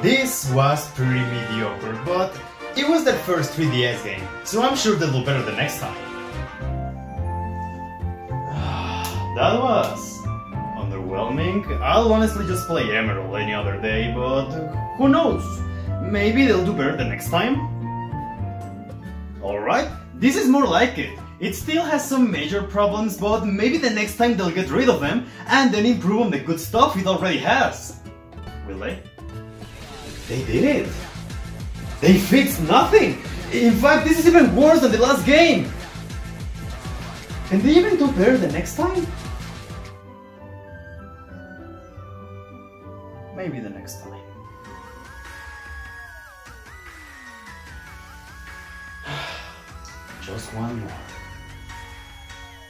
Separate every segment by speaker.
Speaker 1: This was pretty mediocre, but it was their first 3DS game, so I'm sure they'll do better the next time. That was underwhelming. I'll honestly just play Emerald any other day, but who knows? Maybe they'll do better the next time? Alright, this is more like it. It still has some major problems, but maybe the next time they'll get rid of them and then improve on the good stuff it already has. Will they? They did it! They fixed nothing! In fact, this is even worse than the last game! Can they even do better the next time? Maybe the next time. Just one more.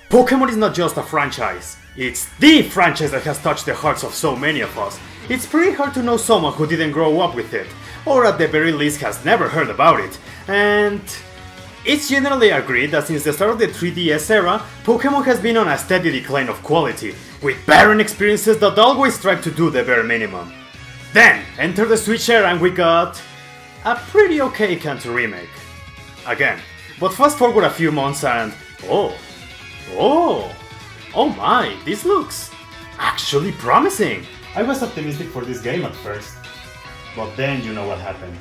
Speaker 1: Pokémon is not just a franchise. It's THE franchise that has touched the hearts of so many of us. It's pretty hard to know someone who didn't grow up with it, or at the very least has never heard about it. And it's generally agreed that since the start of the 3DS era, Pokémon has been on a steady decline of quality, with barren experiences that always strive to do the bare minimum. Then, enter the Switch era and we got a pretty okay Kanto remake. Again, but fast forward a few months and oh my, this looks actually promising! I was optimistic for this game at first, but then you know what happened.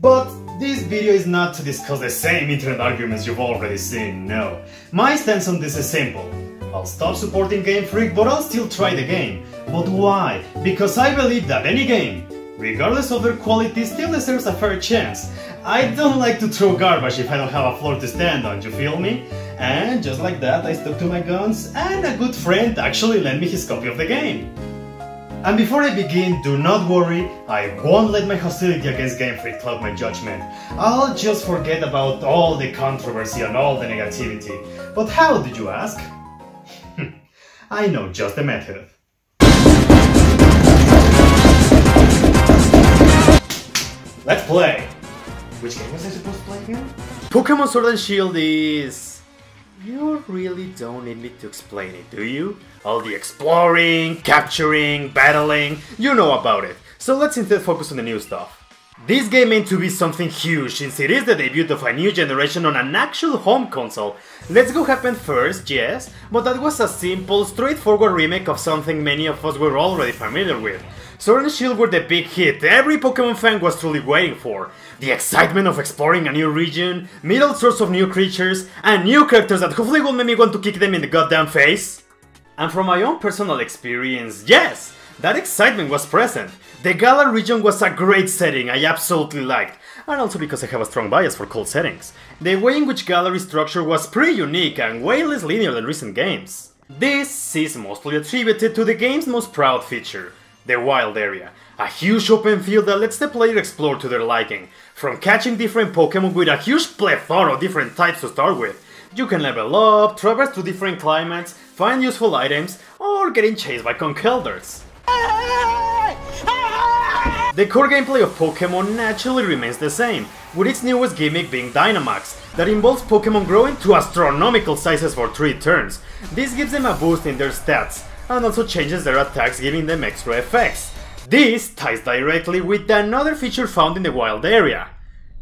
Speaker 1: But this video is not to discuss the same internet arguments you've already seen, no. My stance on this is simple. I'll stop supporting Game Freak, but I'll still try the game. But why? Because I believe that any game, regardless of their quality, still deserves a fair chance. I don't like to throw garbage if I don't have a floor to stand on, you feel me? And just like that, I stuck to my guns, and a good friend actually lent me his copy of the game. And before I begin, do not worry, I won't let my hostility against Game Freak cloud my judgment. I'll just forget about all the controversy and all the negativity. But how, did you ask? I know just the method. Let's play! Which game was I supposed to play again? Pokémon Sword and Shield is... You really don't need me to explain it, do you? All the exploring, capturing, battling, you know about it. So let's instead focus on the new stuff. This game aimed to be something huge since it is the debut of a new generation on an actual home console. Let's Go happened first, yes, but that was a simple, straightforward remake of something many of us were already familiar with. Sword and Shield were the big hit every Pokémon fan was truly waiting for. The excitement of exploring a new region, meet all sorts of new creatures, and new characters that hopefully will make me want to kick them in the goddamn face. And from my own personal experience, yes, that excitement was present. The Galar region was a great setting I absolutely liked, and also because I have a strong bias for cold settings. The way in which Galar is structured was pretty unique and way less linear than recent games. This is mostly attributed to the game's most proud feature, the wild area. A huge open field that lets the player explore to their liking. From catching different Pokémon with a huge plethora of different types to start with. You can level up, traverse through different climates, find useful items, or getting chased by Conkeldurrs. The core gameplay of Pokémon naturally remains the same, with its newest gimmick being Dynamax, that involves Pokémon growing to astronomical sizes for 3 turns. This gives them a boost in their stats, and also changes their attacks, giving them extra effects. This ties directly with another feature found in the wild area,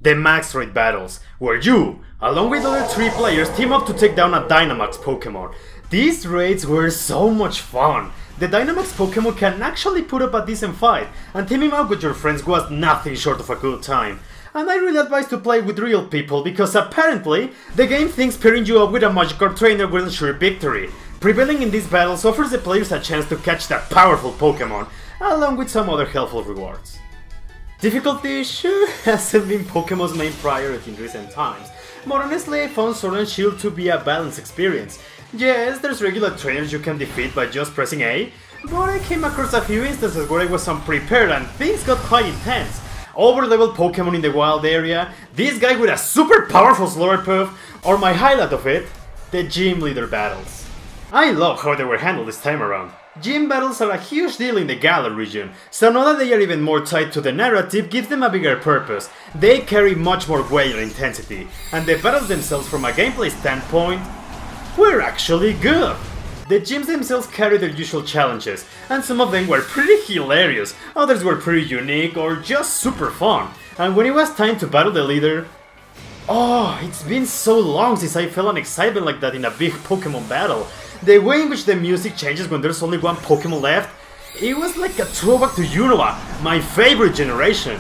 Speaker 1: the Max Raid battles, where you, along with other 3 players, team up to take down a Dynamax Pokémon. These raids were so much fun. The Dynamax Pokémon can actually put up a decent fight, and teaming up with your friends was nothing short of a good time. And I really advise to play with real people, because apparently, the game thinks pairing you up with a Magikarp trainer will ensure victory. Prevailing in these battles offers the players a chance to catch that powerful Pokémon, along with some other helpful rewards. Difficulty sure hasn't been Pokémon's main priority in recent times, but honestly I found Sword and Shield to be a balanced experience. Yes, there's regular trainers you can defeat by just pressing A, but I came across a few instances where I was unprepared and things got quite intense. Over-leveled Pokémon in the wild area, this guy with a super powerful Slurpuff, or my highlight of it, the gym leader battles. I love how they were handled this time around. Gym battles are a huge deal in the Galar region, so now that they are even more tied to the narrative gives them a bigger purpose. They carry much more weight and intensity, and the battles themselves from a gameplay standpoint were actually good. The gyms themselves carry their usual challenges, and some of them were pretty hilarious, others were pretty unique or just super fun. And when it was time to battle the leader, oh, it's been so long since I felt an excitement like that in a big Pokémon battle. The way in which the music changes when there's only one Pokémon left, it was like a throwback to Unova, my favorite generation.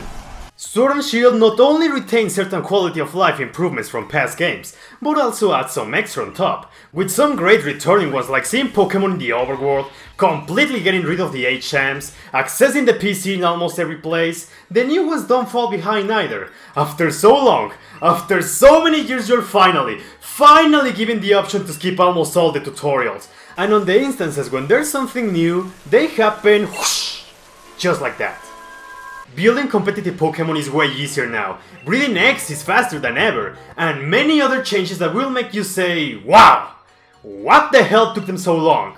Speaker 1: Sword and Shield not only retains certain quality of life improvements from past games, but also adds some extra on top, with some great returning ones like seeing Pokémon in the overworld, completely getting rid of the HMs, accessing the PC in almost every place. The new ones don't fall behind either. After so long, after so many years, you're finally given the option to skip almost all the tutorials. And on the instances when there's something new, they happen whoosh, just like that. Building competitive Pokémon is way easier now, breeding eggs is faster than ever, and many other changes that will make you say, wow! What the hell took them so long?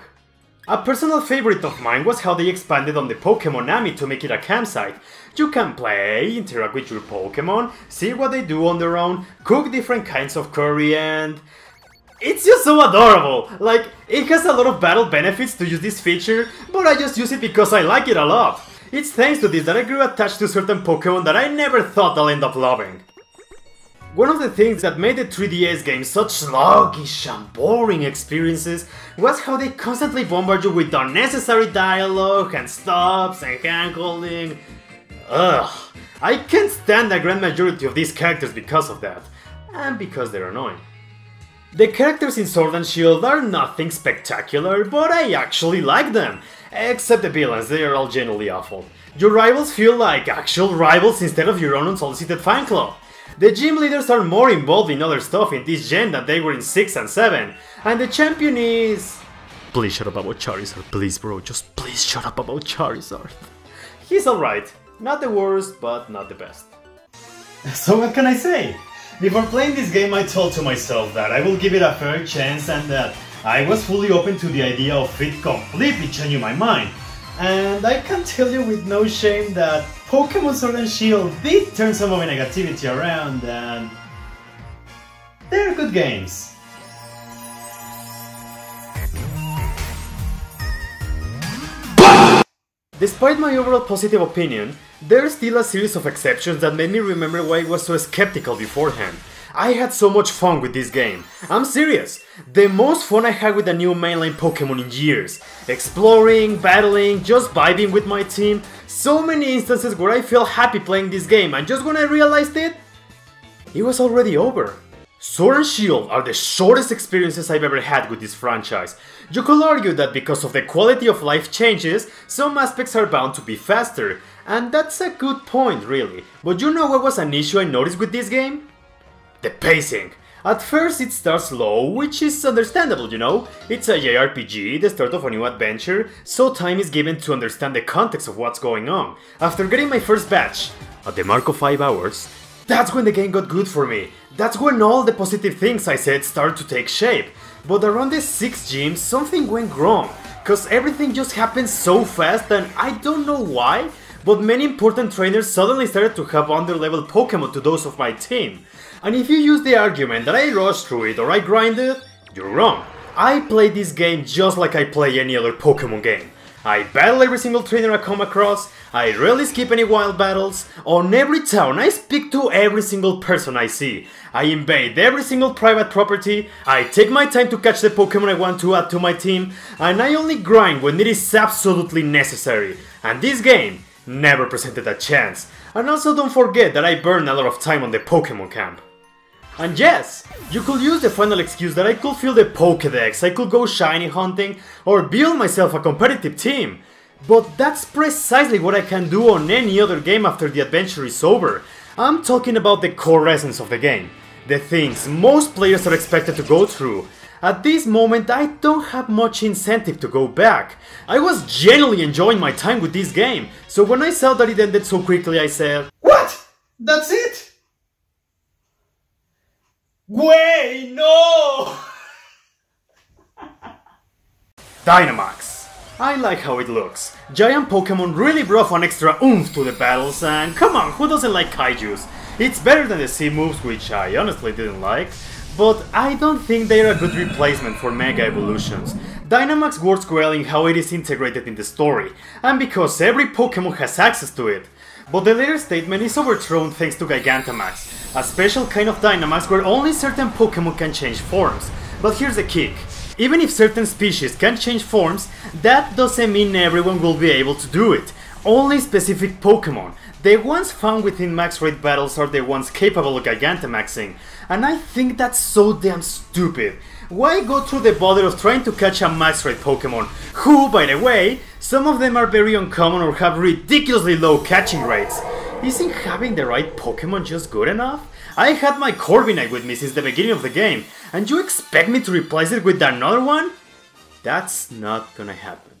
Speaker 1: A personal favorite of mine was how they expanded on the Pokémon Nami to make it a campsite. You can play, interact with your Pokémon, see what they do on their own, cook different kinds of curry, and it's just so adorable! Like, it has a lot of battle benefits to use this feature, but I just use it because I like it a lot. It's thanks to this that I grew attached to certain Pokémon that I never thought I'll end up loving. One of the things that made the 3DS games such sluggish and boring experiences was how they constantly bombard you with unnecessary dialogue and stops and hand-holding. Ugh, I can't stand the grand majority of these characters because of that, and because they're annoying. The characters in Sword and Shield are nothing spectacular, but I actually like them. Except the villains, they are all genuinely awful. Your rivals feel like actual rivals instead of your own unsolicited fan club. The gym leaders are more involved in other stuff in this gen than they were in 6 and 7. And the champion is... Please shut up about Charizard, please bro, just please shut up about Charizard. He's alright. Not the worst, but not the best. So what can I say? Before playing this game I told to myself that I will give it a fair chance and that I was fully open to the idea of it completely changing my mind. And I can tell you with no shame that Pokémon Sword and Shield did turn some of my negativity around, and they're good games. Despite my overall positive opinion, there's still a series of exceptions that made me remember why I was so skeptical beforehand. I had so much fun with this game. I'm serious. The most fun I had with a new mainline Pokémon in years. Exploring, battling, just vibing with my team. So many instances where I felt happy playing this game, and just when I realized it was already over. Sword and Shield are the shortest experiences I've ever had with this franchise. You could argue that because of the quality of life changes, some aspects are bound to be faster. And that's a good point, really. But you know what was an issue I noticed with this game? The pacing. At first it starts slow, which is understandable, you know? It's a JRPG, the start of a new adventure, so time is given to understand the context of what's going on. After getting my first batch, at the mark of 5 hours, that's when the game got good for me. That's when all the positive things I said started to take shape. But around the 6th gym, something went wrong, cause everything just happened so fast and I don't know why, but many important trainers suddenly started to have under-leveled Pokémon to those of my team. And if you use the argument that I rushed through it or I grinded, you're wrong. I play this game just like I play any other Pokémon game. I battle every single trainer I come across, I rarely skip any wild battles, on every town I speak to every single person I see, I invade every single private property, I take my time to catch the Pokémon I want to add to my team, and I only grind when it is absolutely necessary. And this game never presented a chance. And also don't forget that I burned a lot of time on the Pokémon camp. And yes, you could use the final excuse that I could fill the Pokédex, I could go shiny hunting, or build myself a competitive team. But that's precisely what I can do on any other game after the adventure is over. I'm talking about the core essence of the game. The things most players are expected to go through. At this moment I don't have much incentive to go back. I was genuinely enjoying my time with this game, so when I saw that it ended so quickly I said, "What? That's it? Wait, no!" Dynamax. I like how it looks. Giant Pokémon really brought an extra oomph to the battles, and come on, who doesn't like kaijus? It's better than the C moves, which I honestly didn't like, but I don't think they're a good replacement for Mega Evolutions. Dynamax works well in how it is integrated in the story, and because every Pokémon has access to it. But the later statement is overthrown thanks to Gigantamax, a special kind of Dynamax where only certain Pokémon can change forms. But here's the kick. Even if certain species can change forms, that doesn't mean everyone will be able to do it. Only specific Pokémon. The ones found within max rate battles are the ones capable of Gigantamaxing, and I think that's so damn stupid. Why go through the bother of trying to catch a max rate Pokémon, who, by the way, some of them are very uncommon or have ridiculously low catching rates? Isn't having the right Pokémon just good enough? I had my Corviknight with me since the beginning of the game, and you expect me to replace it with another one? That's not gonna happen.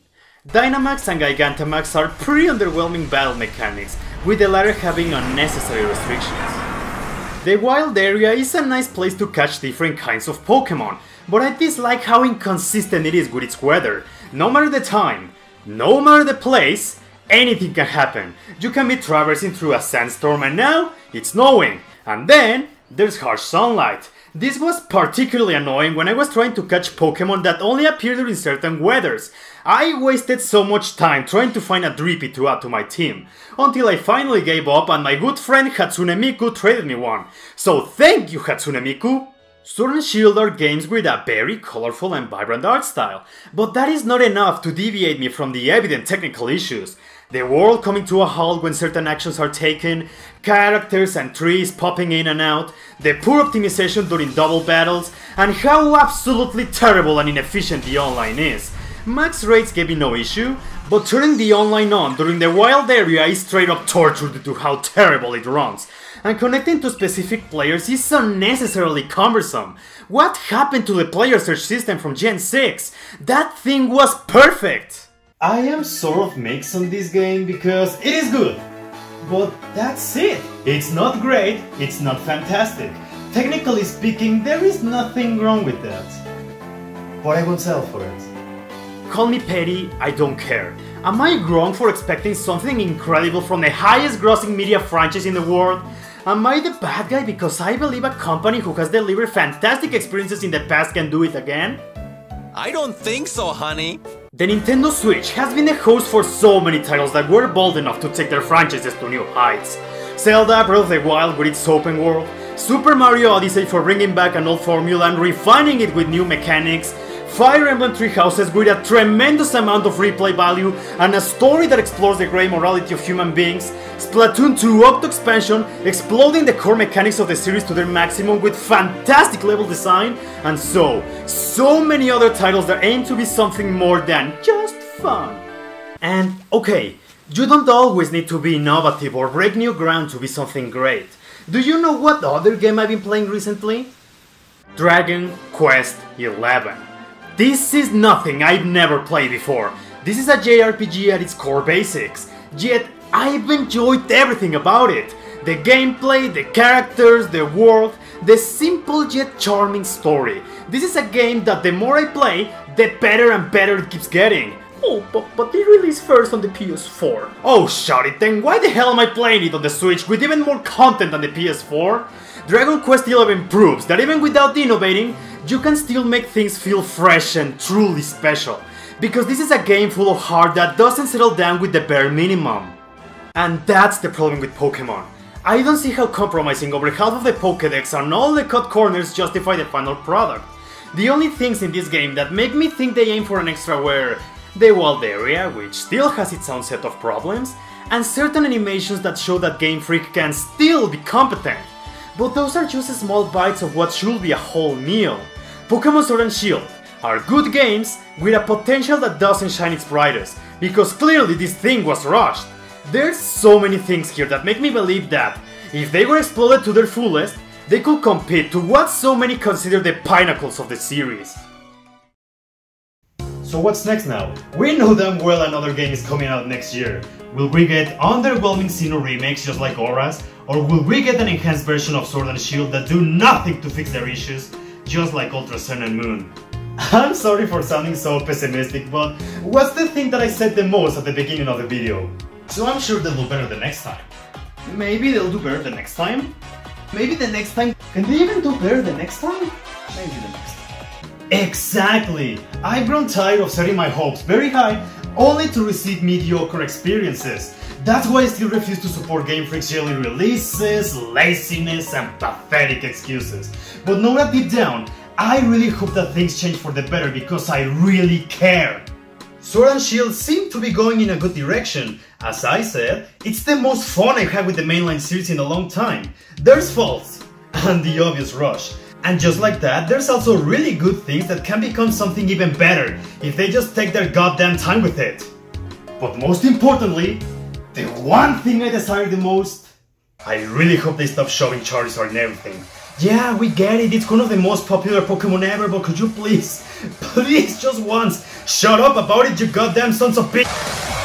Speaker 1: Dynamax and Gigantamax are pretty underwhelming battle mechanics, with the latter having unnecessary restrictions. The wild area is a nice place to catch different kinds of Pokémon, but I dislike how inconsistent it is with its weather. No matter the time, no matter the place, anything can happen. You can be traversing through a sandstorm and now it's snowing, and then there's harsh sunlight. This was particularly annoying when I was trying to catch Pokémon that only appear during certain weathers. I wasted so much time trying to find a Drippy to add to my team, until I finally gave up and my good friend Hatsune Miku traded me one. So thank you, Hatsune Miku! Sword and Shield are games with a very colorful and vibrant art style, but that is not enough to deviate me from the evident technical issues. The world coming to a halt when certain actions are taken, characters and trees popping in and out, the poor optimization during double battles, and how absolutely terrible and inefficient the online is. Max rates gave me no issue, but turning the online on during the wild area is straight up torture due to how terrible it runs, and connecting to specific players is unnecessarily cumbersome. What happened to the player search system from Gen 6? That thing was perfect! I am sort of mixed on this game because it is good, but that's it. It's not great, it's not fantastic. Technically speaking, there is nothing wrong with that, but I won't sell for it. Call me petty, I don't care. Am I wrong for expecting something incredible from the highest grossing media franchise in the world? Am I the bad guy because I believe a company who has delivered fantastic experiences in the past can do it again?
Speaker 2: I don't think so, honey.
Speaker 1: The Nintendo Switch has been the host for so many titles that were bold enough to take their franchises to new heights. Zelda Breath of the Wild with its open world, Super Mario Odyssey for bringing back an old formula and refining it with new mechanics, Fire Emblem Three Houses with a tremendous amount of replay value and a story that explores the grey morality of human beings, Splatoon 2 Octo Expansion exploding the core mechanics of the series to their maximum with fantastic level design, and so many other titles that aim to be something more than just fun. And okay, you don't always need to be innovative or break new ground to be something great. Do you know what other game I've been playing recently? Dragon Quest XI. This is nothing I've never played before. This is a JRPG at its core basics, yet I've enjoyed everything about it. The gameplay, the characters, the world, the simple yet charming story. This is a game that the more I play, the better and better it keeps getting. Oh, but it released first on the PS4. Oh, shut it, then why the hell am I playing it on the Switch with even more content than the PS4? Dragon Quest XI proves that even without innovating, you can still make things feel fresh and truly special. Because this is a game full of heart that doesn't settle down with the bare minimum. And that's the problem with Pokémon. I don't see how compromising over half of the Pokédex and all the cut corners justify the final product. The only things in this game that make me think they aim for an extra were the wild area, which still has its own set of problems, and certain animations that show that Game Freak can still be competent. But those are just small bites of what should be a whole meal. Pokémon Sword and Shield are good games with a potential that doesn't shine its brightest, because clearly this thing was rushed. There's so many things here that make me believe that, if they were exploded to their fullest, they could compete to what so many consider the pinnacles of the series. So what's next now? We know damn well another game is coming out next year. Will we get underwhelming Sinnoh remakes just like ORAS, or will we get an enhanced version of Sword and Shield that do nothing to fix their issues, just like Ultra Sun and Moon? I'm sorry for sounding so pessimistic, but what's the thing that I said the most at the beginning of the video? So I'm sure they'll do better the next time. Maybe they'll do better the next time? Maybe the next time? Can they even do better the next time? Maybe the next time. Exactly! I've grown tired of setting my hopes very high only to receive mediocre experiences. That's why I still refuse to support Game Freak's yearly releases, laziness, and pathetic excuses. But know that deep down, I really hope that things change for the better because I really care. Sword and Shield seem to be going in a good direction. As I said, it's the most fun I've had with the mainline series in a long time. There's faults, and the obvious rush. And just like that, there's also really good things that can become something even better if they just take their goddamn time with it. But most importantly, the one thing I desire the most, I really hope they stop showing Charizard and everything. Yeah, we get it, it's one of the most popular Pokemon ever, but could you please just once, shut up about it, you goddamn sons of bitch!